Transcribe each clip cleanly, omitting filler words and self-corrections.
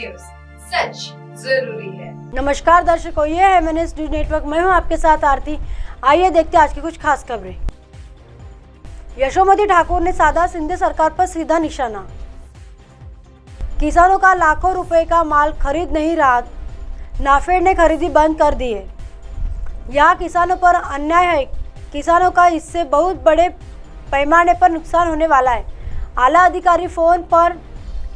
News, सच जरूरी है। नमस्कार दर्शकों, ये है MNS न्यूज नेटवर्क। मैं हूं आपके साथ आरती। आइए देखते हैं आज की कुछ खास खबरें। यशोमती ठाकुर ने साधा शिंदे सरकार पर सीधा निशाना। किसानों का लाखों रुपए का माल खरीद नहीं रहा, नाफेड ने खरीदी बंद कर दी है। यहाँ किसानों पर अन्याय है। किसानों का इससे बहुत बड़े पैमाने पर नुकसान होने वाला है। आला अधिकारी फोन पर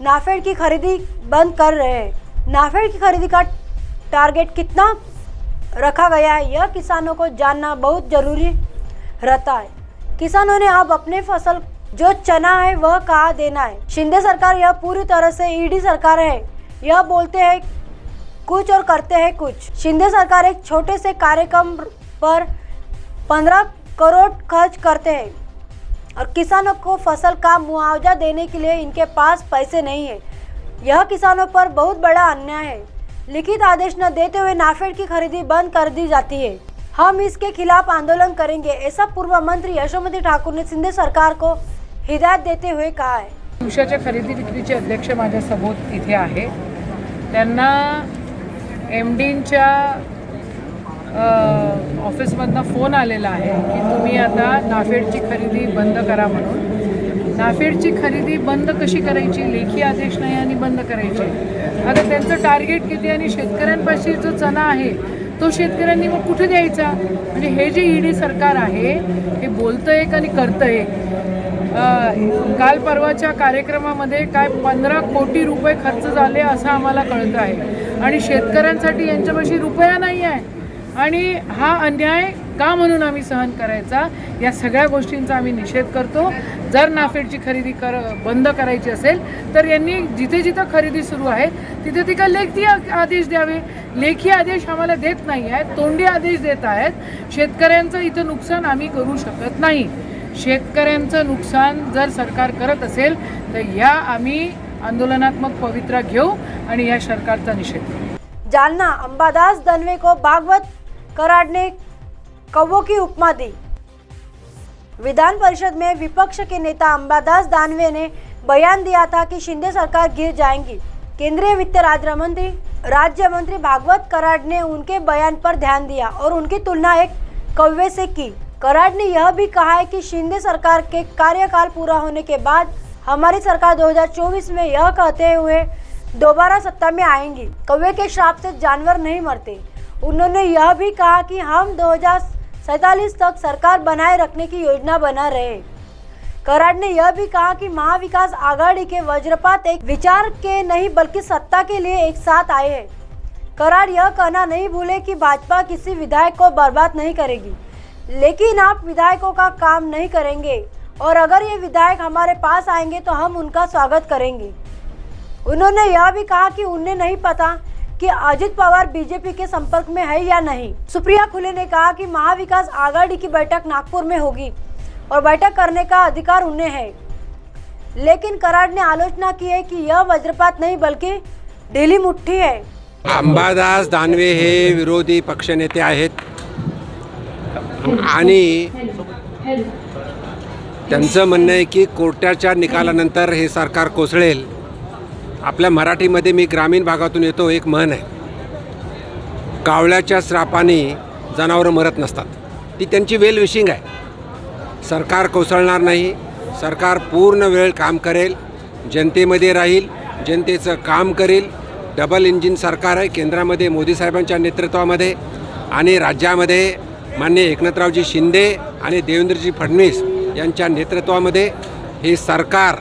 नाफेड की खरीदी बंद कर रहे हैं। नाफेड की खरीदी का टारगेट कितना रखा गया है, यह किसानों को जानना बहुत जरूरी रहता है। किसानों ने अब अपने फसल जो चना है वह कहाँ देना है। शिंदे सरकार यह पूरी तरह से ईडी सरकार है। यह बोलते हैं कुछ और करते हैं कुछ। शिंदे सरकार एक छोटे से कार्यक्रम पर 15 करोड़ खर्च करते हैं और किसानों को फसल का मुआवजा देने के लिए इनके पास पैसे नहीं है। यह किसानों पर बहुत बड़ा अन्याय है। लिखित आदेश न देते हुए नाफेड की खरीदी बंद कर दी जाती है। हम इसके खिलाफ आंदोलन करेंगे, ऐसा पूर्व मंत्री यशोमती ठाकूर ने शिंदे सरकार को हिदायत देते हुए कहा है। ऊसाच्या खरेदी विक्रीचे अध्यक्ष माझ्यासोबत इथे आहे। त्यांना MDंच्या ऑफिसमधनं फोन आलेला आहे की तुम्ही आता नाफेडची खरेदी बंद करा म्हणून। नाफेडची खरेदी बंद कशी करायची, लेखी आदेश नाही आणि बंद करायची। आता त्यांचं टार्गेट किती आणि शेतकऱ्यांपाशी जो चना आहे तो शेतकऱ्यांनी मग कुठे द्यायचा। म्हणजे हे जे ईडी सरकार आहे हे बोलतं एक आणि करतं एक। काल परवाच्या कार्यक्रमामध्ये काय 15 कोटी रुपये खर्च झाले असं आम्हाला कळतं आहे आणि शेतकऱ्यांसाठी यांच्यापाशी रुपया नाही आहे आणि हा अन्याय का म्हणून आम्ही सहन करायचा, या सगळ्या गोष्टींचा आम्ही निषेध करतो। जर नाफेडची खरेदी बंद करायची असेल तर यांनी जिथे जिथे खरेदी सुरू आहे तिथे तिथे लेखी आदेश द्यावे। लेखी आदेश आम्हाला देत नाही आहेत, तोंडी आदेश देत आहेत। शेतकऱ्यांचं इथं नुकसान आम्ही करू शकत नाही। शेतकऱ्यांचं नुकसान जर सरकार करत असेल तर या आम्ही आंदोलनात्मक पवित्रा घेऊ आणि या सरकारचा निषेध करू। जालना, अंबादास दानवे को भागवत कराड़ ने कौवों की उपमा दी। विधान परिषद में विपक्ष के नेता अंबादास दानवे ने बयान दिया था कि शिंदे सरकार गिर जाएगी। केंद्रीय वित्त राज्य मंत्री भागवत कराड़ ने उनके बयान पर ध्यान दिया और उनकी तुलना एक कौवे से की। कराड़ ने यह भी कहा है कि शिंदे सरकार के कार्यकाल पूरा होने के बाद हमारी सरकार 2024 में यह कहते हुए दोबारा सत्ता में आएंगी। कौवे के श्राप से जानवर नहीं मरते। उन्होंने यह भी कहा कि हम 2047 तक सरकार बनाए रखने की योजना बना रहे हैं। कराड़ ने यह भी कहा कि महाविकास आघाड़ी के वज्रपात एक विचार के नहीं बल्कि सत्ता के लिए एक साथ आए हैं। कराड़ यह कहना नहीं भूले कि भाजपा किसी विधायक को बर्बाद नहीं करेगी, लेकिन आप विधायकों का काम नहीं करेंगे और अगर ये विधायक हमारे पास आएंगे तो हम उनका स्वागत करेंगे। उन्होंने यह भी कहा कि उन्हें नहीं पता कि अजित पवार बीजेपी के संपर्क में है या नहीं। सुप्रिया खुले ने कहा कि महाविकास आघाड़ी की बैठक नागपुर में होगी और बैठक करने का अधिकार उन्हें है, लेकिन कराड़ ने आलोचना की है कि यह वज्रपात नहीं बल्कि ढीली मुठ्ठी है। अंबादास दानवे हे विरोधी पक्षनेते आहेत आणि त्यांचं म्हणणं आहे की कोर्टाच्या निकालानंतर हे सरकार कोसळेल। आपल्या मराठीमध्ये, मी ग्रामीण भागातून येतो, एक म्हण आहे, कावळ्याच्या श्रापाने जनावरं मरत नसतात। ती त्यांची वेल विशिंग आहे। सरकार कोसळणार नाही। सरकार पूर्ण वेळ काम करेल, जनतेमध्ये राहील, जनतेचं काम करेल। डबल इंजिन सरकार आहे। केंद्रामध्ये मोदी साहेबांच्या नेतृत्वामध्ये आणि राज्यामध्ये माननीय एकनाथरावजी शिंदे आणि देवेंद्रजी फडणवीस यांच्या नेतृत्वामध्ये हे सरकार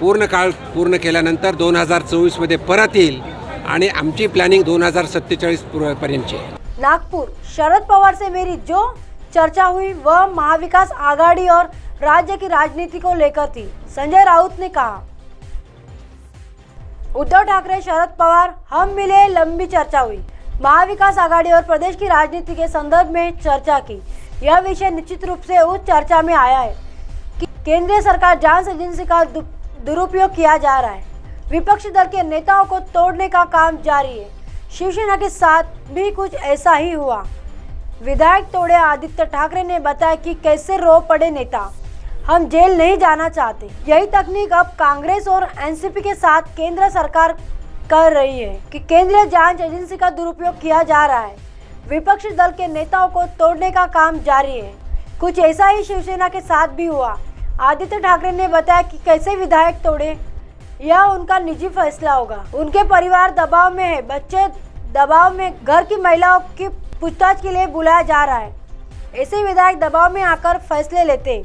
पूर्ण काळ पूर्ण केल्यानंतर 2024 मध्ये परत येईल आणि आमची प्लॅनिंग 2047 पर्यंतची आहे। नागपुर, शरद पवार से मेरी जो चर्चा हुई वह महाविकास आघाड़ी और राज्य की राजनीति को लेकर थी, संजय राउत ने कहा। उद्धव ठाकरे, शरद पवार, हम मिले, लंबी चर्चा हुई। महाविकास आघाड़ी और प्रदेश की राजनीति के संदर्भ में चर्चा की। यह विषय निश्चित रूप से उस चर्चा में आया है कि केंद्रीय सरकार जांच एजेंसी का दुरुपयोग किया जा रहा है। विपक्षी दल के नेताओं को तोड़ने का काम जारी है। शिवसेना के साथ भी कुछ ऐसा ही हुआ। विधायक तोड़े आदित्य ठाकरे ने बताया कि कैसे रो पड़े नेता, हम जेल नहीं जाना चाहते। यही तकनीक अब कांग्रेस और एनसीपी के साथ केंद्र सरकार कर रही है कि केंद्रीय जांच एजेंसी का दुरुपयोग किया जा रहा है। विपक्षी दल के नेताओं को तोड़ने का काम जारी है। कुछ ऐसा ही शिवसेना के साथ भी हुआ। आदित्य ठाकरे ने बताया कि कैसे विधायक तोड़े यह उनका निजी फैसला होगा। उनके परिवार दबाव में है, बच्चे दबाव में, घर की महिलाओं की पूछताछ के लिए बुलाया जा रहा है। ऐसे विधायक दबाव में आकर फैसले लेते।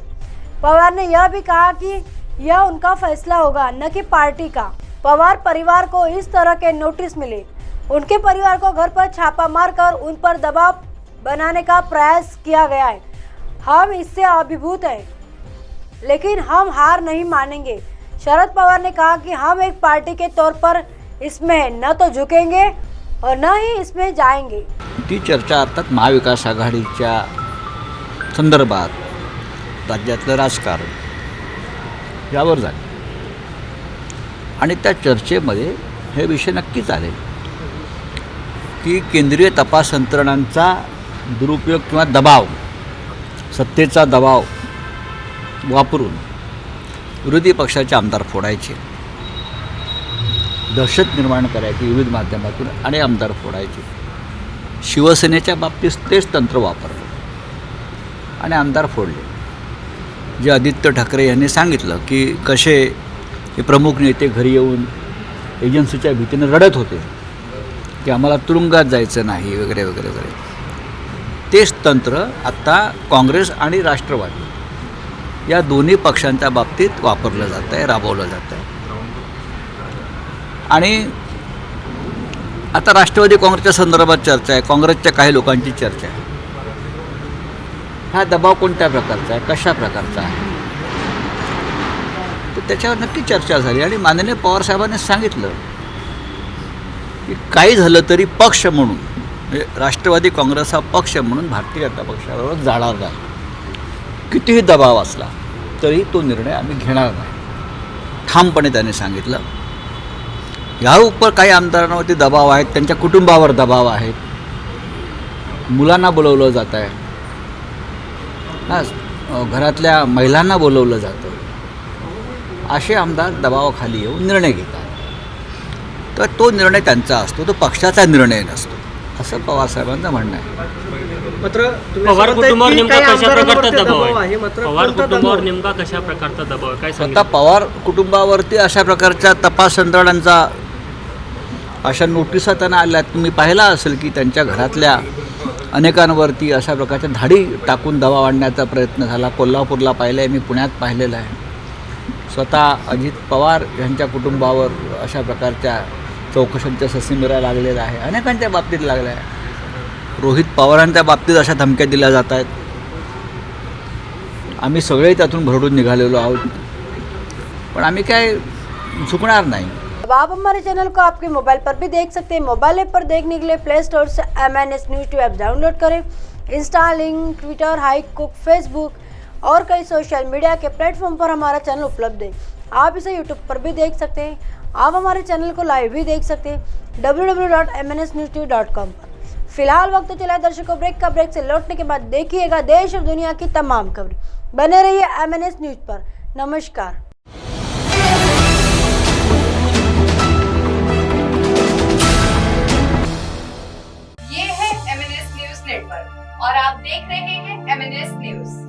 पवार ने यह भी कहा कि यह उनका फैसला होगा, न कि पार्टी का। पवार परिवार को इस तरह के नोटिस मिले, उनके परिवार को घर पर छापा मारकर उन पर दबाव बनाने का प्रयास किया गया है। हम इससे अभिभूत हैं, लेकिन हम हार नहीं मानेंगे। शरद पवार ने कहा कि हम एक पार्टी के तौर पर इसमें न तो झुकेंगे और न ही इसमें जाएंगे। ती चर्चा अर्थात महाविकास आघाडीच्या संदर्भात राज्यातलं राजकारण यावर झाले आणि त्या चर्चेमध्ये हे विषय नक्कीच आले की केंद्रीय तपास यंत्रणांचा दुरुपयोग किंवा दबाव, सत्तेचा दबाव वापरून विरोधी पक्षाचे आमदार फोडायचे, दहशत निर्माण करायची विविध माध्यमातून आणि आमदार फोडायचे। शिवसेनेच्या बाबतीत तेच तंत्र वापरलं आणि आमदार फोडले। जे आदित्य ठाकरे यांनी सांगितलं की कसे हे प्रमुख नेते घरी येऊन एजन्सीच्या भीतीने रडत होते की आम्हाला तुरुंगात जायचं नाही वगैरे वगैरे वगैरे, तेच तंत्र आता काँग्रेस आणि राष्ट्रवादी या दोन्ही पक्षांच्या बाबतीत वापरलं जातं आहे, राबवलं जातं आहे। आणि आता राष्ट्रवादी काँग्रेसच्या संदर्भात चर्चा आहे, काँग्रेसच्या काही लोकांची चर्चा आहे। हा दबाव कोणत्या प्रकारचा आहे, कशा प्रकारचा आहे, तर त्याच्यावर नक्की चर्चा झाली आणि माननीय पवारसाहेबांनी सांगितलं की काही झालं तरी पक्ष म्हणून, म्हणजे राष्ट्रवादी काँग्रेस हा पक्ष म्हणून भारतीय जनता पक्षाबरोबर जाणार नाही। कितीही दबाव असला तरी तो निर्णय आम्ही घेणार नाही, ठामपणे त्यांनी सांगितलं। या उपर काही आमदारांवरती दबाव आहेत, त्यांच्या कुटुंबावर दबाव आहेत, मुलांना बोलवलं जात आहे, घरातल्या महिलांना बोलवलं जातं, असे आमदार दबावाखाली येऊन निर्णय घेतात। तर तो निर्णय त्यांचा असतो, तो पक्षाचा निर्णय नसतो, असं पवारसाहेबांचं म्हणणं आहे। मात्र पवार कुटुंबावर नेमका कशा प्रकारचा दबाव आहे? पवार कुटुंबावर नेमका कशा प्रकारचा दबाव आहे, काय स्वतः पवार कुटुंबावरती अशा प्रकारच्या तपास यंत्रणांचा अशा नोटिसा त्यांना आल्या। तुम्ही पाहिला असेल की त्यांच्या घरातल्या अनेकांवरती अशा प्रकारच्या धाडी टाकून दबाव आणण्याचा प्रयत्न झाला। कोल्हापूरला पाहिलं आहे, मी पुण्यात पाहिलेलं आहे। स्वतः अजित पवार यांच्या कुटुंबावर अशा प्रकारच्या चौकशांच्या ससीमिरा लागलेल्या आहे, अनेकांच्या बाबतीत लागल्या आहे। रोहित पवारांच्या बाबतीत अशा धमक्या दिल्या जात आहेत। आम्ही सगळे त्यातून भरडून निघालेलो आहोत, पण आम्ही काय झुकणार नाही। अब आप हमारे चैनल को आपके मोबाइल पर भी देख सकते हैं। मोबाइल ऐप पर देखने के लिए प्ले स्टोर से MNS News 2 ऐप डाउनलोड करें। इंस्टा, लिंक, ट्विटर, हाईकुक, फेसबुक और कई सोशल मीडिया के प्लेटफॉर्म पर हमारा चैनल उपलब्ध है। आप इसे यूट्यूब पर भी देख सकते हैं। आप हमारे चैनल को लाइव भी देख सकते हैं www.mnsnews2.com पर। फिलहाल वक्त चला दर्शकों ब्रेक का। ब्रेक से लौटने के बाद देखिएगा देश और दुनिया की तमाम खबरें। बने रहिए MNS न्यूज पर। नमस्कार। ये है MNS न्यूज नेटवर्क और आप देख रहे हैं MNS न्यूज।